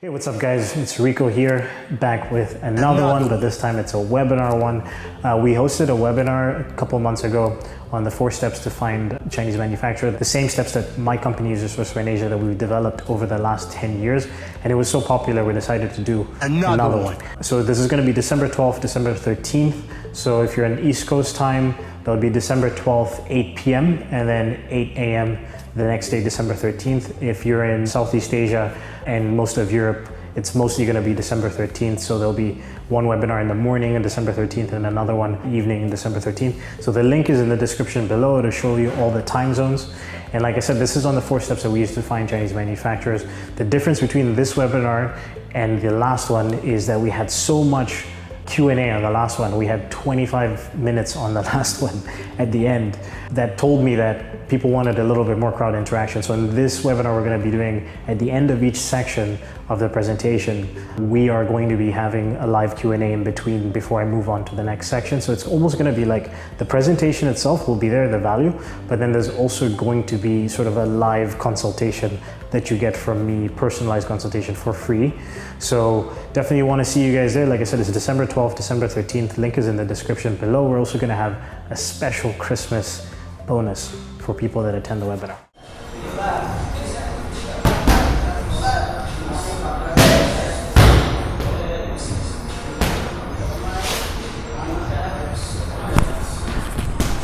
Hey, what's up guys? It's Rico here, back with another one, but this time it's a webinar one. We hosted a webinar a couple months ago on the 4 steps to find Chinese manufacturer, the same steps that my company uses for in Asia that we've developed over the last 10 years. And it was so popular, we decided to do another one. So this is gonna be December 12th, December 13th. So if you're in East Coast time, that would be December 12th, 8 p.m. and then 8 a.m. the next day, December 13th. If you're in Southeast Asia and most of Europe, it's mostly going to be December 13th. So there'll be one webinar in the morning on December 13th and another one evening on December 13th. So the link is in the description below to show you all the time zones. And like I said, this is on the 4 steps that we use to find Chinese manufacturers. The difference between this webinar and the last one is that we had so much Q&A on the last one. We had 25 minutes on the last one at the end that told me that people wanted a little bit more crowd interaction. So in this webinar we're going to be doing, at the end of each section of the presentation, we are going to be having a live Q&A in between before I move on to the next section. So it's almost going to be like the presentation itself will be there, the value, but then there's also going to be sort of a live consultation that you get from me, personalized consultation for free. So definitely want to see you guys there. Like I said, it's December 12th, December 13th. Link is in the description below. We're also going to have a special Christmas bonus for people that attend the webinar.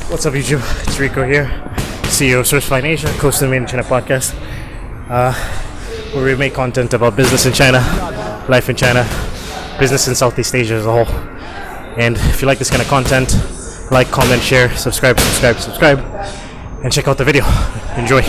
What's up YouTube? It's Rico here, CEO of CrossFit Asia, host of the Made in China podcast, where we make content about business in China, life in China, business in Southeast Asia as a whole. And if you like this kind of content, like, comment, share, subscribe, and check out the video. Enjoy.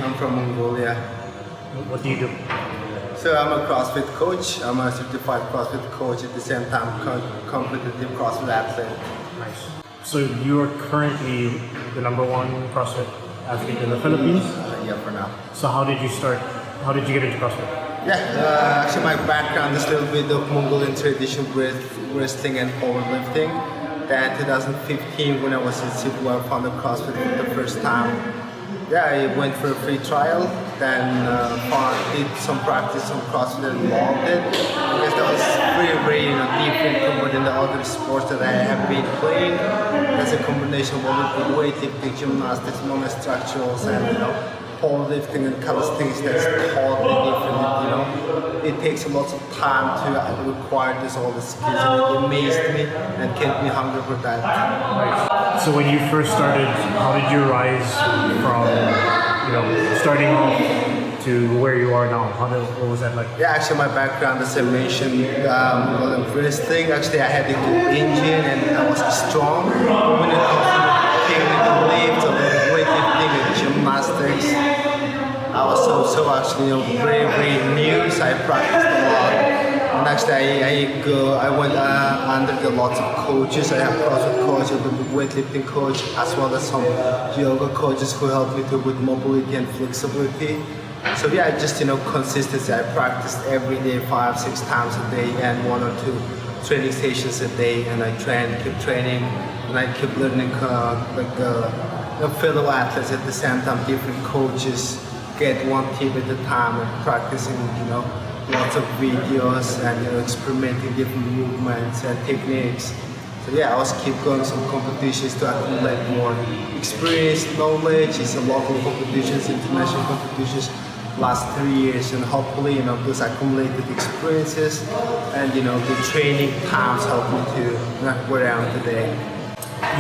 I'm from Mongolia. What do you do? So I'm a CrossFit coach. I'm a certified CrossFit coach at the same time competitive CrossFit athlete. Nice. So you're currently the #1 CrossFit athlete in the Philippines? Yeah, for now. So how did you start? How did you get into CrossFit? Yeah, actually my background is a little bit of Mongolian tradition with wrestling and powerlifting. Then 2015 when I was in Cebu, I found CrossFit for the first time. Yeah, I went for a free trial, then did some practice on CrossFit and loved it. Because that was very different compared to the other sports that I have been playing. That's a combination of weightlifting, gymnastics, monostructurals, and powerlifting and calisthenics that's totally different. You know, it takes a lot of time to acquire all the skills, and it amazed me and kept me hungry for that. Right. So when you first started, how did you rise from, starting off to where you are now? What was that like? Yeah, actually my background, as I mentioned, wrestling. Actually, I had a good engine and I was strong. But when it comes to technical lifts, weightlifting and gymnastics, I was so actually very new. So I practiced a lot. And actually, I went under the lots of coaches. I have CrossFit coach, a weightlifting coach, as well as some yoga coaches who helped me with mobility and flexibility. So yeah, just consistency. I practiced every day, 5-6 times a day, and 1 or 2 training sessions a day. And I keep training, and I keep learning fellow athletes at the same time, different coaches. Get one tip at a time, and practicing, lots of videos and experimenting different movements and techniques. So yeah, I was keep going some competitions to accumulate more experience, knowledge. It's a local competitions, international competitions, last 3 years, and hopefully those accumulated experiences and the training times help me to where I am today.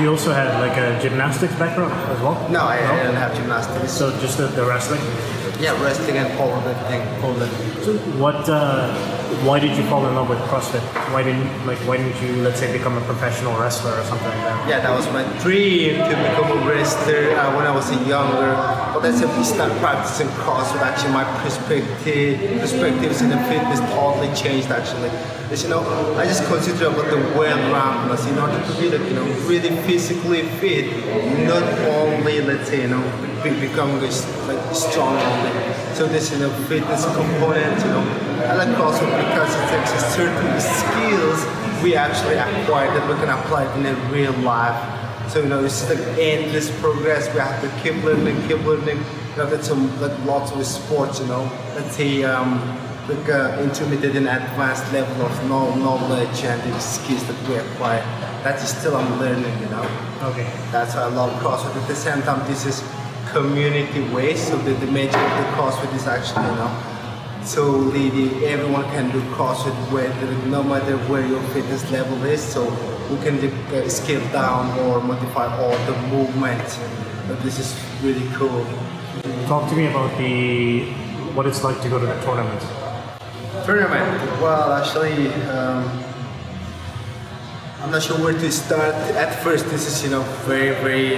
You also had like a gymnastics background as well? No, I don't have gymnastics. So just the wrestling? Yeah, wrestling and powerlifting. So why did you fall in love with CrossFit? Why didn't you, let's say, become a professional wrestler or something like that? Yeah, that was my dream, to become a wrestler when I was younger. But as I started practicing CrossFit, actually my perspectives in the fitness totally changed actually. Because, I just consider about the well-roundedness in order to be really physically fit, not only, let's say, becoming strong only. So this fitness component, I like CrossFit because it takes a certain skills we actually acquire that we can apply it in a real life. So it's like endless progress. We have to keep learning. That's lots of sports. Let's say intermediate and advanced level of knowledge and the skills that we acquire. That is still I'm learning. Okay. That's why I love CrossFit. At the same time, this is community ways. So the major of the CrossFit is actually so everyone can do CrossFit no matter where your fitness level is. So we can scale down or modify all the movement. But this is really cool. Talk to me about what it's like to go to the tournament. Well, actually, I'm not sure where to start. At first, this is very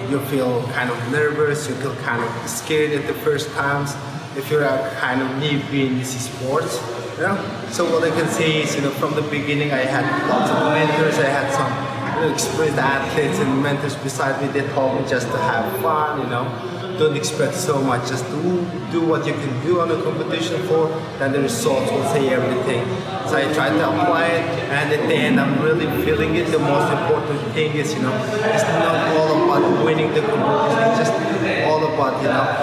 you feel kind of nervous, you feel kind of scared at the first times if you're a kind of newbie in this sport. So what I can say is from the beginning I had lots of mentors. I had some experienced athletes and mentors beside me. They told me just to have fun. Don't expect so much. Just do what you can do on a competition floor, then the results will say everything. So I tried to apply it, and at the end, I'm really feeling it. The most important thing is, it's not all about winning the competition. It's just all about,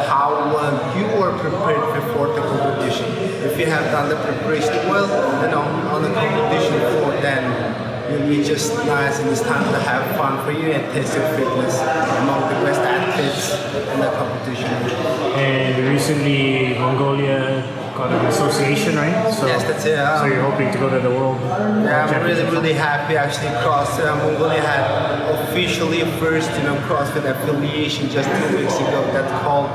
how well you are prepared before the competition. If you have done the preparation well, on the competition floor, then you'll be just nice, and it's time to have fun for you and test your fitness among the best athletes in the competition. And recently, Mongolia got an association, right? So, yes, that's it. So you're hoping to go to the World I'm really happy actually. Mongolia had officially first CrossFit affiliation just 2 weeks ago. That's called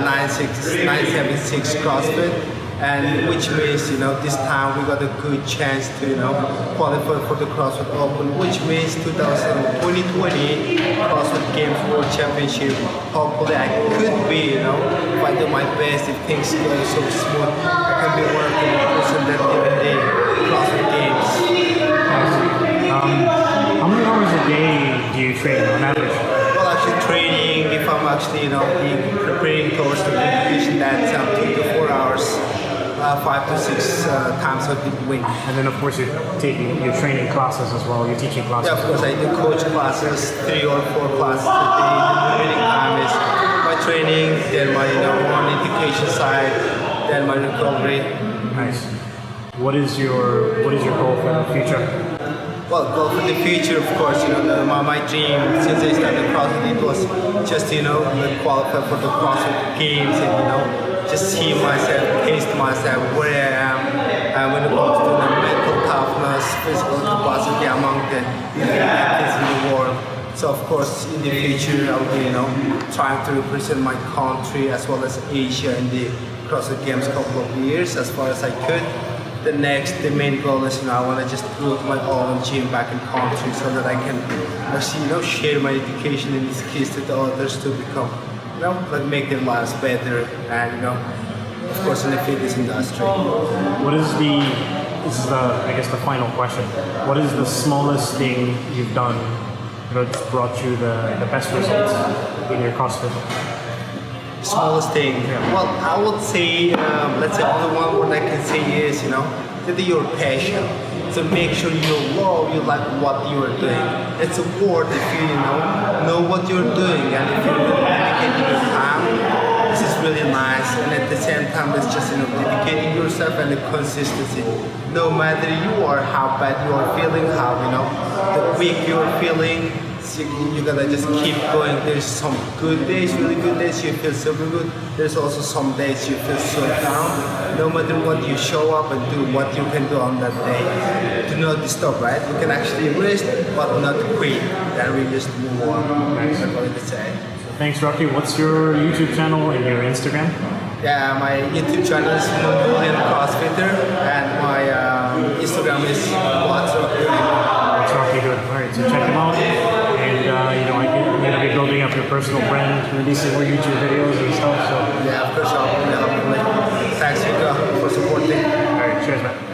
976 CrossFit. And which means this time we got a good chance to qualify for the CrossFit Open, which means 2020 CrossFit Games World Championship. Hopefully I could be if I do my best, if things go so smooth, I can be one of the person that given the CrossFit Games. How many hours a day do you train on average? Well, actually training, if I'm actually preparing towards the competition, that's 2 to 4 hours. 5 to 6 times a week. And then of course you're training classes as well, you're teaching classes. Yeah, of course I do coach classes, 3 or 4 classes a day. The remaining time is my training, then my on the education side, then my recovery. Nice. What is your goal for the future? Well, goal for the future, of course, my dream since I started CrossFit, it was just, qualify for the CrossFit Games and, just see myself, taste myself, where I am, and when it comes to the mental toughness, physical capacity among the elite athletes in the world. So of course, in the future, I'll be, trying to represent my country as well as Asia in the CrossFit Games couple of years as far as I could. The main goal is, I want to just build my own gym back in country so that I can actually, share my education and skills to the others to become, make their lives better and, of course, in the fitness industry. This is I guess the final question. What is the smallest thing you've done that's brought you the best results in your CrossFit? Smallest thing. Yeah. Well, I would say, let's say only one word I can say is, that your passion. So make sure you like what you are doing. It's a word if you know what you're doing and if you're really dedicating your time. This is really nice, and at the same time, it's just dedicating yourself and the consistency. No matter you are how bad you are feeling, how the weak you are feeling. You gotta just keep going. There's some good days, really good days, you feel super good. There's also some days you feel so down. No matter what, you show up and do what you can do on that day. Do not stop, right? You can actually rest, but not quit. Then we just move on. That's what I say. Thanks, Rocky. What's your YouTube channel and your Instagram? Yeah, my YouTube channel is Mongolian Crossfitter, and my Instagram is What's Rocky Doing. What's Rocky Doing? All right, so check them out. And you're gonna be building up your personal brand, releasing more YouTube videos and stuff. So yeah, of course, I'll help you. Thanks, Rico, for supporting. all right, cheers, man.